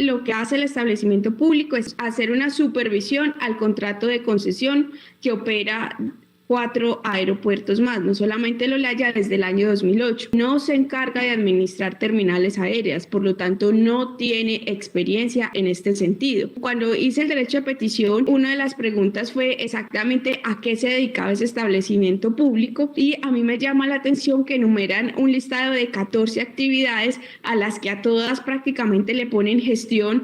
lo que hace el establecimiento público es hacer una supervisión al contrato de concesión que opera 4 aeropuertos más, no solamente el Olaya desde el año 2008. No se encarga de administrar terminales aéreas, por lo tanto no tiene experiencia en este sentido. Cuando hice el derecho de petición, una de las preguntas fue exactamente a qué se dedicaba ese establecimiento público y a mí me llama la atención que enumeran un listado de 14 actividades a las que a todas prácticamente le ponen gestión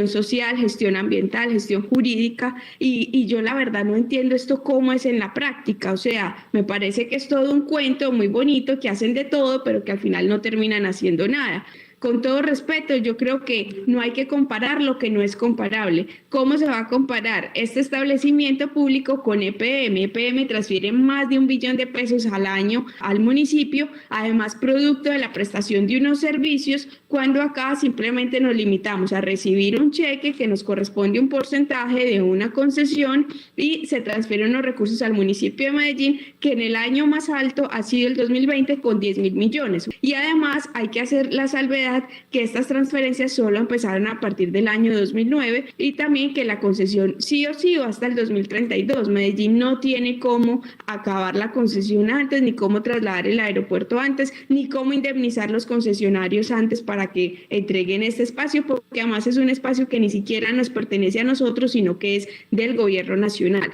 social, gestión ambiental, gestión jurídica y yo la verdad no entiendo esto cómo es en la práctica. O sea, me parece que es todo un cuento muy bonito, que hacen de todo, pero que al final no terminan haciendo nada. Con todo respeto, yo creo que no hay que comparar lo que no es comparable. ¿Cómo se va a comparar este establecimiento público con EPM? EPM transfiere más de 1 billón de pesos al año al municipio, además producto de la prestación de unos servicios, cuando acá simplemente nos limitamos a recibir un cheque que nos corresponde un porcentaje de una concesión y se transfieren unos recursos al municipio de Medellín, que en el año más alto ha sido el 2020 con 10.000 millones. Y además hay que hacer la salvedad que estas transferencias solo empezaron a partir del año 2009 y también que la concesión sí o sí va hasta el 2032. Medellín no tiene cómo acabar la concesión antes, ni cómo trasladar el aeropuerto antes, ni cómo indemnizar los concesionarios antes para que entreguen este espacio, porque además es un espacio que ni siquiera nos pertenece a nosotros, sino que es del gobierno nacional.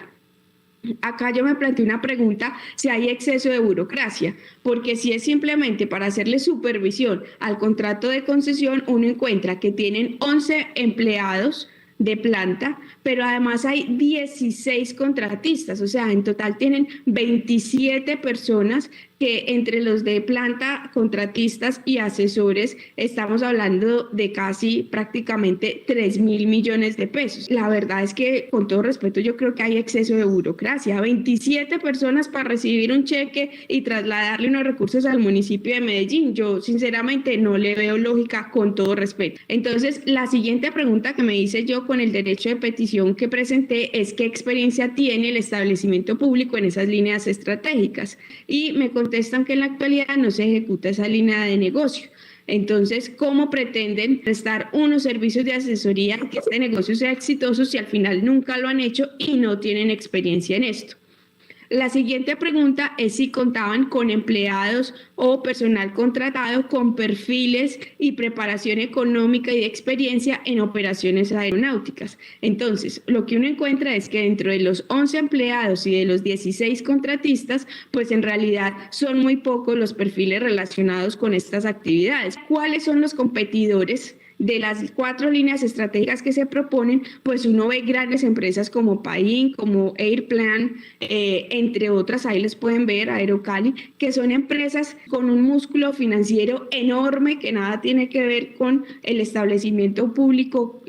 Acá yo me planteé una pregunta, si hay exceso de burocracia, porque si es simplemente para hacerle supervisión al contrato de concesión, uno encuentra que tienen 11 empleados de planta, pero además hay 16 contratistas, o sea, en total tienen 27 personas que entre los de planta, contratistas y asesores estamos hablando de casi prácticamente 3.000 millones de pesos. La verdad es que, con todo respeto, yo creo que hay exceso de burocracia. 27 personas para recibir un cheque y trasladarle unos recursos al municipio de Medellín. Yo sinceramente no le veo lógica, con todo respeto. Entonces, la siguiente pregunta que me hice yo con el derecho de petición que presenté es qué experiencia tiene el establecimiento público en esas líneas estratégicas. Y me contestan que en la actualidad no se ejecuta esa línea de negocio. Entonces, ¿cómo pretenden prestar unos servicios de asesoría que este negocio sea exitoso si al final nunca lo han hecho y no tienen experiencia en esto? La siguiente pregunta es si contaban con empleados o personal contratado con perfiles y preparación económica y de experiencia en operaciones aeronáuticas. Entonces, lo que uno encuentra es que dentro de los 11 empleados y de los 16 contratistas, pues en realidad son muy pocos los perfiles relacionados con estas actividades. ¿Cuáles son los competidores? De las 4 líneas estratégicas que se proponen, pues uno ve grandes empresas como Paín, como Airplan, entre otras, ahí les pueden ver, Aerocali, que son empresas con un músculo financiero enorme que nada tiene que ver con el establecimiento público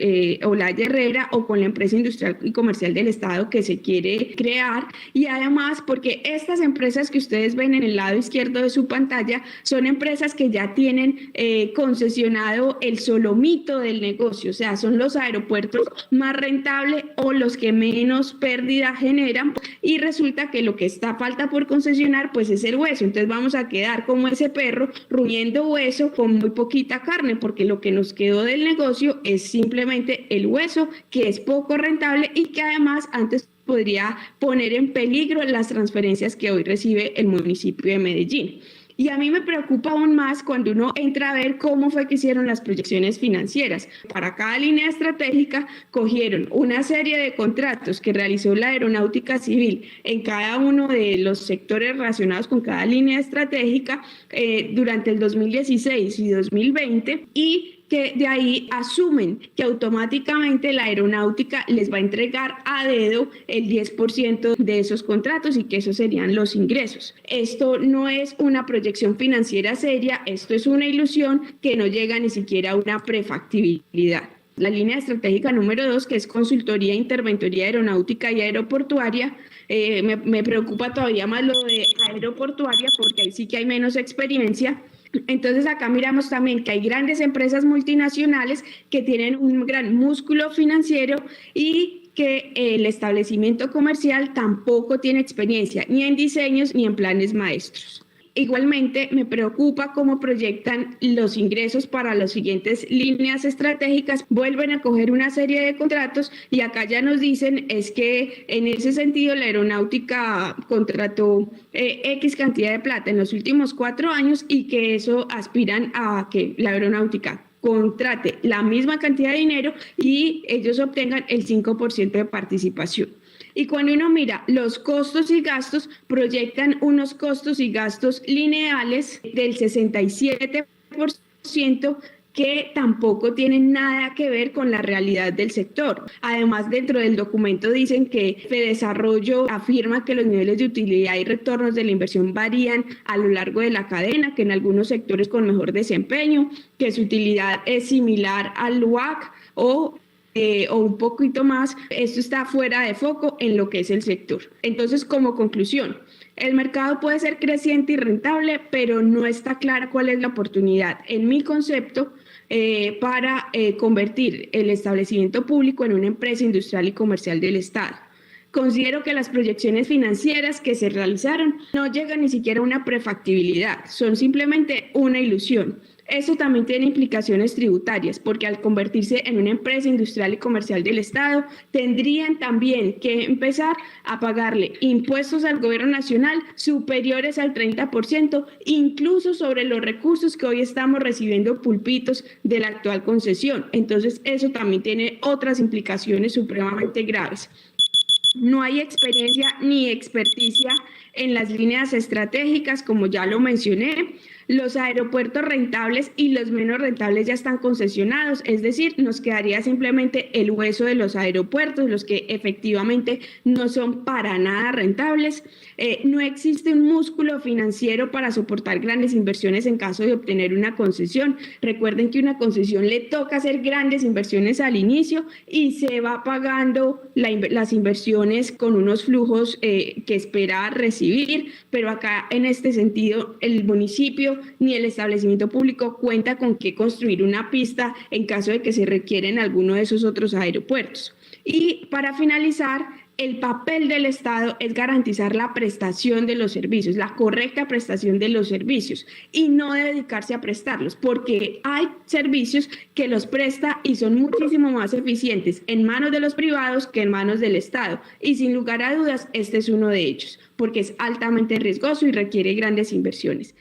Olaya Herrera o con la empresa industrial y comercial del Estado que se quiere crear. Y además, porque estas empresas que ustedes ven en el lado izquierdo de su pantalla son empresas que ya tienen concesionado el solomito del negocio, o sea, son los aeropuertos más rentables o los que menos pérdida generan, y resulta que lo que está falta por concesionar pues es el hueso. Entonces vamos a quedar como ese perro rumiendo hueso con muy poquita carne, porque lo que nos quedó del negocio es simplemente el hueso, que es poco rentable y que además antes podría poner en peligro las transferencias que hoy recibe el municipio de Medellín. Y a mí me preocupa aún más cuando uno entra a ver cómo fue que hicieron las proyecciones financieras. Para cada línea estratégica cogieron una serie de contratos que realizó la Aeronáutica Civil en cada uno de los sectores relacionados con cada línea estratégica durante el 2016 y 2020 y que de ahí asumen que automáticamente la aeronáutica les va a entregar a dedo el 10% de esos contratos y que esos serían los ingresos. Esto no es una proyección financiera seria, esto es una ilusión que no llega ni siquiera a una prefactibilidad. La línea estratégica número 2, que es consultoría, interventoría aeronáutica y aeroportuaria, me preocupa todavía más lo de aeroportuaria porque ahí sí que hay menos experiencia. Entonces acá miramos también que hay grandes empresas multinacionales que tienen un gran músculo financiero y que el establecimiento comercial tampoco tiene experiencia ni en diseños ni en planes maestros. Igualmente, me preocupa cómo proyectan los ingresos para las siguientes líneas estratégicas. Vuelven a coger una serie de contratos y acá ya nos dicen es que en ese sentido la aeronáutica contrató X cantidad de plata en los últimos 4 años y que eso aspiran a que la aeronáutica contrate la misma cantidad de dinero y ellos obtengan el 5% de participación. Y cuando uno mira los costos y gastos, proyectan unos costos y gastos lineales del 67% que tampoco tienen nada que ver con la realidad del sector. Además, dentro del documento dicen que Fedesarrollo afirma que los niveles de utilidad y retornos de la inversión varían a lo largo de la cadena, que en algunos sectores con mejor desempeño, que su utilidad es similar al WACC o un poquito más. Esto está fuera de foco en lo que es el sector. Entonces, como conclusión, el mercado puede ser creciente y rentable, pero no está clara cuál es la oportunidad, en mi concepto, para convertir el establecimiento público en una empresa industrial y comercial del Estado. Considero que las proyecciones financieras que se realizaron no llegan ni siquiera a una prefactibilidad, son simplemente una ilusión. Eso también tiene implicaciones tributarias, porque al convertirse en una empresa industrial y comercial del Estado, tendrían también que empezar a pagarle impuestos al gobierno nacional superiores al 30%, incluso sobre los recursos que hoy estamos recibiendo pulpitos de la actual concesión. Entonces, eso también tiene otras implicaciones supremamente graves. No hay experiencia ni experticia en las líneas estratégicas, como ya lo mencioné. Los aeropuertos rentables y los menos rentables ya están concesionados, es decir, nos quedaría simplemente el hueso de los aeropuertos, los que efectivamente no son para nada rentables. No existe un músculo financiero para soportar grandes inversiones en caso de obtener una concesión. Recuerden que una concesión le toca hacer grandes inversiones al inicio y se va pagando las inversiones con unos flujos que espera recibir, pero acá en este sentido el municipio ni el establecimiento público cuenta con qué construir una pista en caso de que se requiera en alguno de esos otros aeropuertos. Y para finalizar, el papel del Estado es garantizar la prestación de los servicios, la correcta prestación de los servicios y no dedicarse a prestarlos, porque hay servicios que los presta y son muchísimo más eficientes en manos de los privados que en manos del Estado. Y sin lugar a dudas, este es uno de ellos, porque es altamente riesgoso y requiere grandes inversiones.